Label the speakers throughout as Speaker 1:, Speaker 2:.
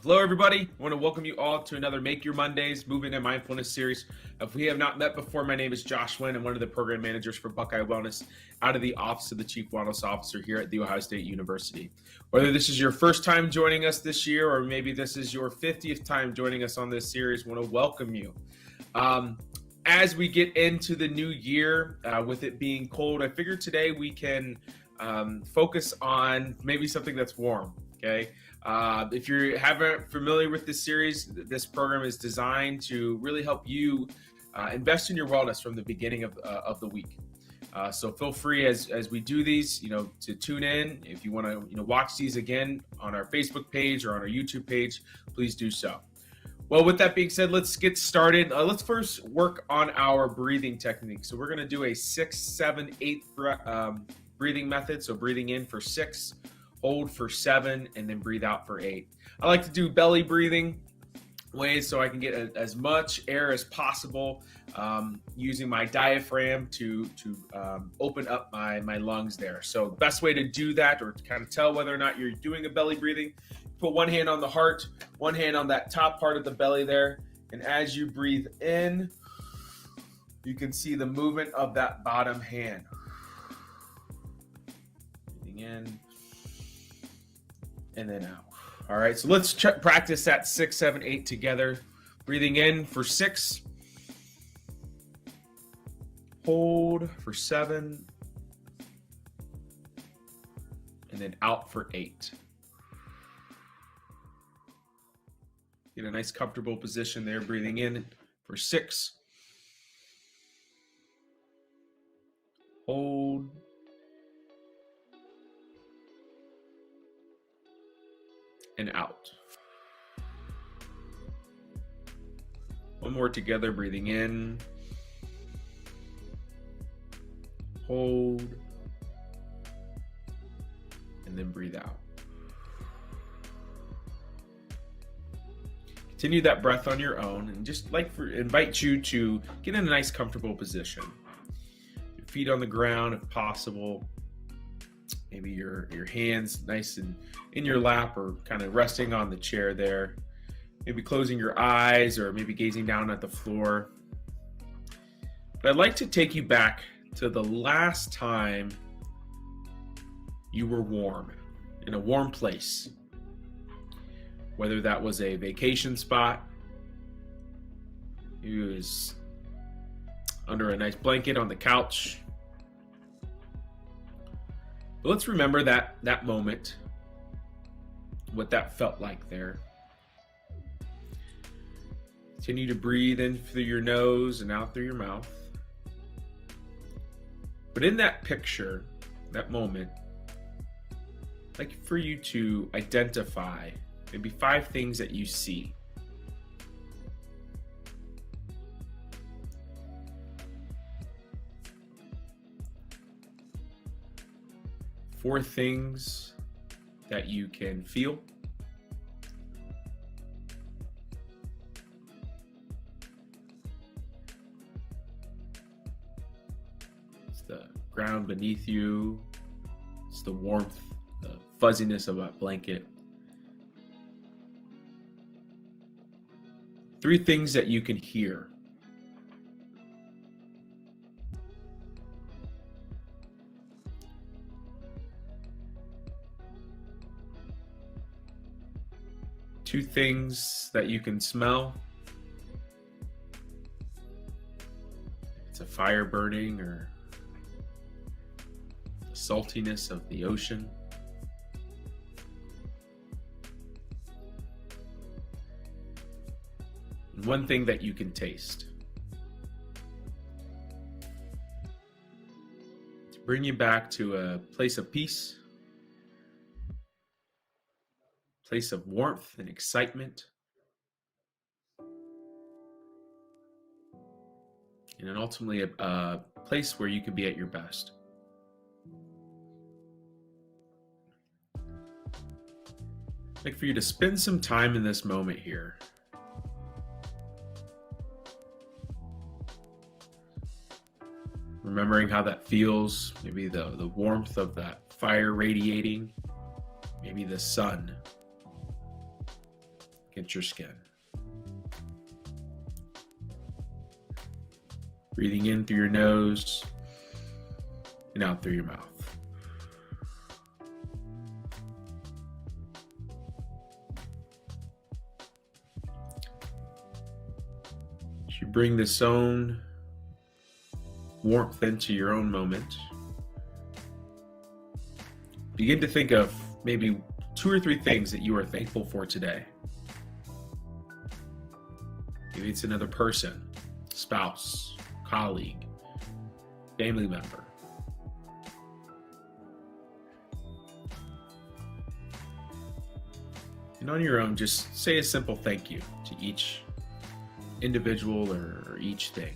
Speaker 1: Hello, everybody. I want to welcome you all to another Make Your Mondays Movement and Mindfulness series. If we have not met before, my name is Josh Wynn. I'm one of the program managers for Buckeye Wellness out of the Office of the Chief Wellness Officer here at The Ohio State University. Whether this is your first time joining us this year or maybe this is your 50th time joining us on this series, I want to welcome you. As we get into the new year, with it being cold, I figured today we can focus on maybe something that's warm, okay? If you haven't familiar with this series, this program is designed to really help you invest in your wellness from the beginning of the week. So feel free as we do these, to tune in. If you want to, watch these again on our Facebook page or on our YouTube page, please do so. Well, with that being said, let's get started. Let's first work on our breathing technique. So we're going to do a 6, 7, 8 breathing method. So breathing in for 6, hold for 7, and then breathe out for 8. I like to do belly breathing ways so I can get as much air as possible, using my diaphragm to open up my lungs there. So the best way to do that, or to kind of tell whether or not you're doing a belly breathing, put one hand on the heart, one hand on that top part of the belly there, and as you breathe in, you can see the movement of that bottom hand. Breathing in and then out. All right, so let's practice that 6, 7, 8 together. Breathing in for 6, hold for 7, and then out for 8. Get a nice comfortable position there. Breathing in for 6, hold, and out. One more together. Breathing in, hold, and then breathe out. Continue that breath on your own, and just invite you to get in a nice comfortable position. Your feet on the ground if possible. Maybe your hands nice and in your lap or kind of resting on the chair there. Maybe closing your eyes or maybe gazing down at the floor. But I'd like to take you back to the last time you were warm, in a warm place. Whether that was a vacation spot, you was under a nice blanket on the couch. But let's remember that moment, what that felt like there. Continue to breathe in through your nose and out through your mouth. But in that picture, that moment, I'd like for you to identify maybe 5 things that you see. Four things that you can feel. It's the ground beneath you. It's the warmth, the fuzziness of that blanket. 3 things that you can hear. Two things that you can smell. It's a fire burning or the saltiness of the ocean. And one thing that you can taste. To bring you back to a place of peace, place of warmth and excitement, and then ultimately a place where you can be at your best. I'd like for you to spend some time in this moment here. Remembering how that feels, maybe the warmth of that fire radiating, maybe the sun. at your skin. Breathing in through your nose and out through your mouth. As you bring this own warmth into your own moment, begin to think of maybe 2 or 3 things that you are thankful for today. Maybe it's another person, spouse, colleague, family member. And on your own, just say a simple thank you to each individual or each thing.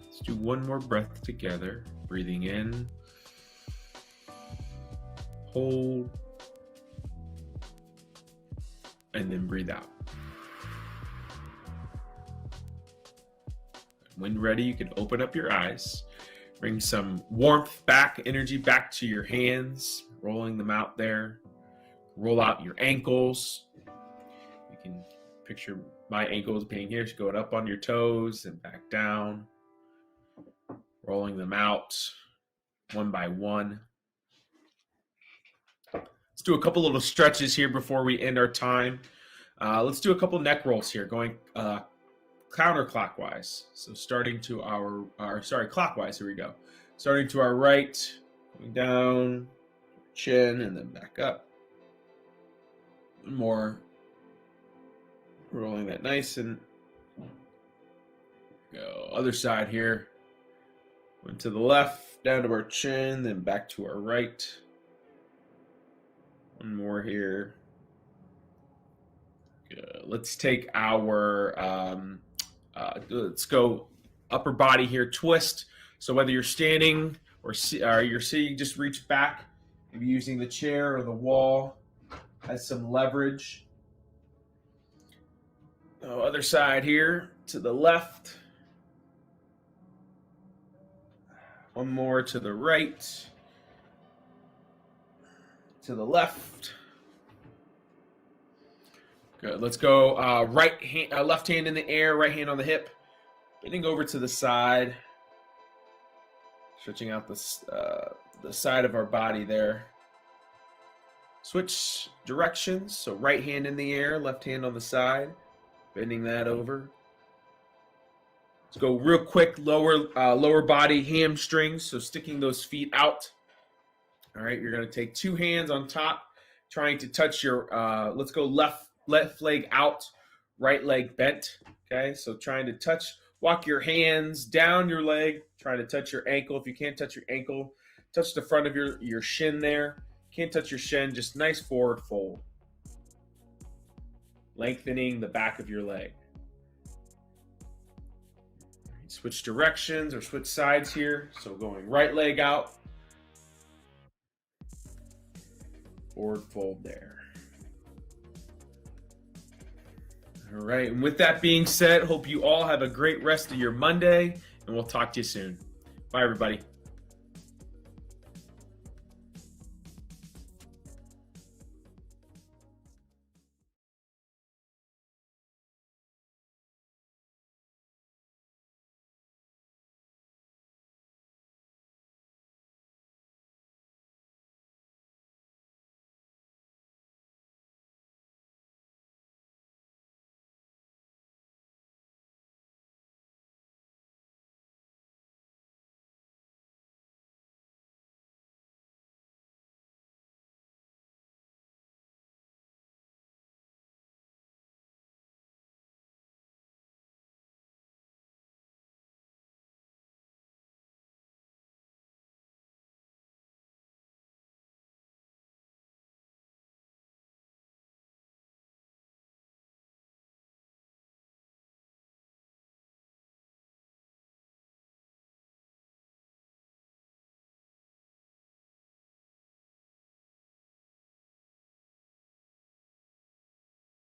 Speaker 1: Let's do one more breath together, breathing in. Hold, and then breathe out. When ready, you can open up your eyes, bring some warmth back, energy back to your hands, rolling them out there. Roll out your ankles. You can picture my ankles being here, going up on your toes and back down, rolling them out one by one. Let's do a couple little stretches here before we end our time. Let's do a couple neck rolls here, going counterclockwise. So starting to clockwise, here we go. Starting to our right, going down, chin, and then back up. One more. Rolling that nice and go. Other side here. Went to the left, down to our chin, then back to our right. One more here. Good. Let's take our, let's go upper body here, twist. So whether you're standing or you're sitting, just reach back, maybe using the chair or the wall as some leverage. Other side here, to the left. One more to the right. To the left. Good. Let's go left hand in the air, right hand on the hip. Bending over to the side. Stretching out the side of our body there. Switch directions. So right hand in the air, left hand on the side. Bending that over. Let's go real quick, lower body hamstrings. So sticking those feet out. All right, you're going to take 2 hands on top, trying to touch your, let's go left leg out, right leg bent. Okay, so trying to walk your hands down your leg, trying to touch your ankle. If you can't touch your ankle, touch the front of your shin there. Can't touch your shin, just nice forward fold. Lengthening the back of your leg. Switch directions or switch sides here. So going right leg out. Forward fold there. All right, and with that being said, hope you all have a great rest of your Monday, and we'll talk to you soon. Bye, everybody.